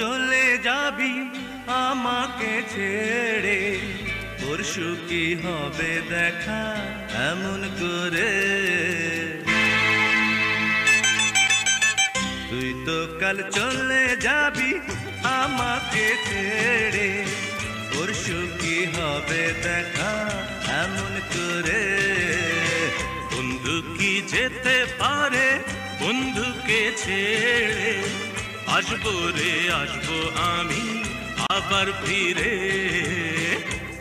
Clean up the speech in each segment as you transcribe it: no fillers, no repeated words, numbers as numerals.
চলে যাবি আমাকে ছেড়ে, পরশু কি হবে দেখা এমন করে। তুই তো কাল চলে যাবি আমাকে ছেড়ে, পরশু কি হবে দেখা এমন করে। বন্ধু কি যেতে পারে বন্ধুকে ছেড়ে, আসবো রে আসবো আমি আবার ফিরে।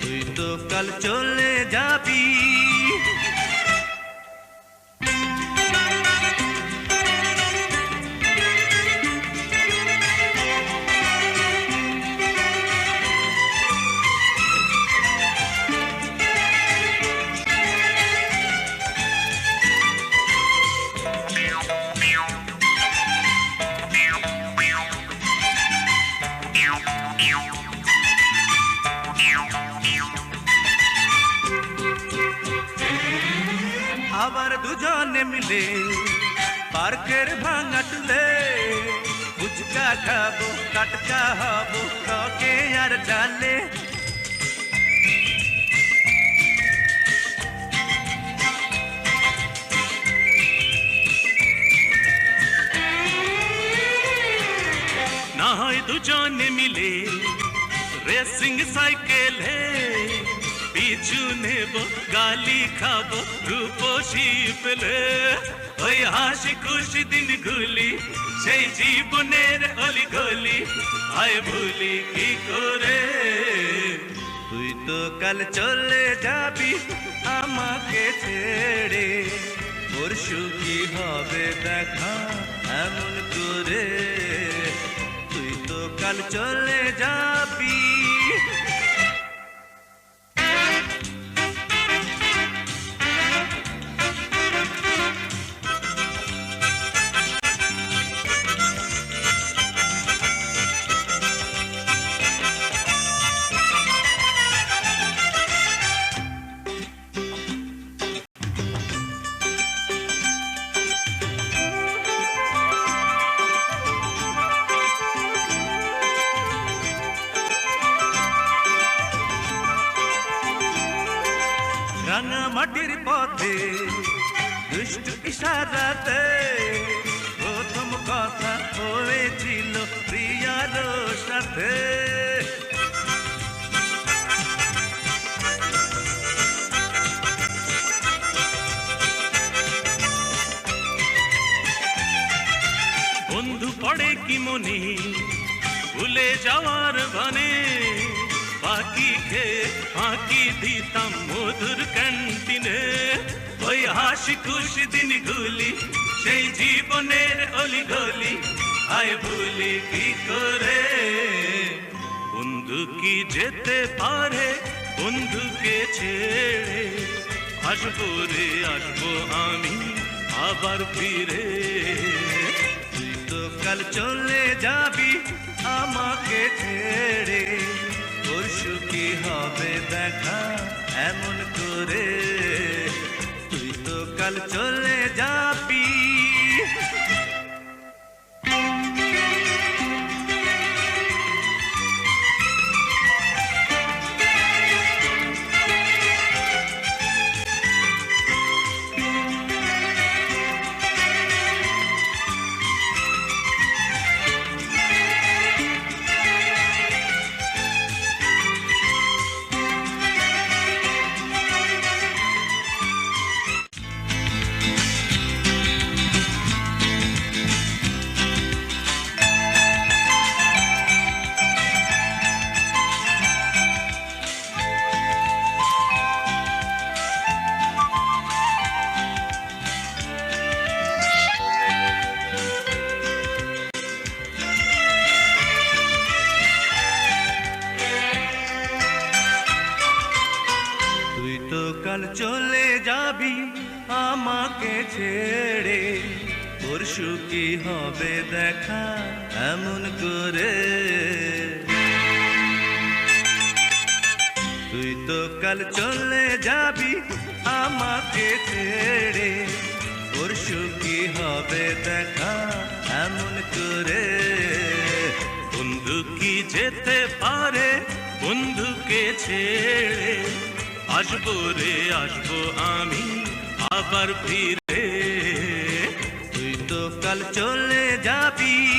তুই তো কাল চলে যাবি। আবার দুজনে মিলে পার্কের ভাঙা টুলে, ফুচকা খাবো কাটকা হবো টকে আর ডালে। না হয় দুজনে মিলে রেসিং সাইকেলে, পিছু নেব গালি খাবো রূপসী পেলে। ওই হাসি খুশি দিনগুলি সেই জীবনের অলিগলি, আয় ভুলি কি করে। তুই তো কাল চলে যাবি আমাকে ছেড়ে, পরশু কি হবে দেখা এমন করে। তুই তো কাল চলে যাবি। রাঙা মাটির পথে দুষ্টু ইশারাতে, প্রথম কথা হয়েছিল প্রিয়ার সাথে। বন্ধু পড়ে কি মনে ভুলে যাওয়ার বানে, বাকি খেয়ে ফাঁকি দিতাম মধুর ক্যান্টিনে। ওই হাসি খুশি দিনগুলি সেই জীবনের অলিগলি, আয় ভুলি কি করে। বন্ধু কি যেতে পারে বন্ধুকে ছেড়ে, আসবো রে আসবো আমি আবার ফিরে। তুই তো কাল চলে যাবি আমাকে ছেড়ে, পরশু কি হবে দেখা এমন করে। তুই তো কাল চলে যাবি। কাল চলে যাবি আমাকে ছেড়ে, পরশু কি হবে দেখা এমন করে। তুই তো কাল চলে যাবি আমাকে ছেড়ে, পরশু কি হবে দেখা এমন করে। বন্ধু যেতে পারে বন্ধুকে ছেড়ে। আসবো রে আসবো আমি আবার ফিরে, তুই তো কাল চলে যাবি।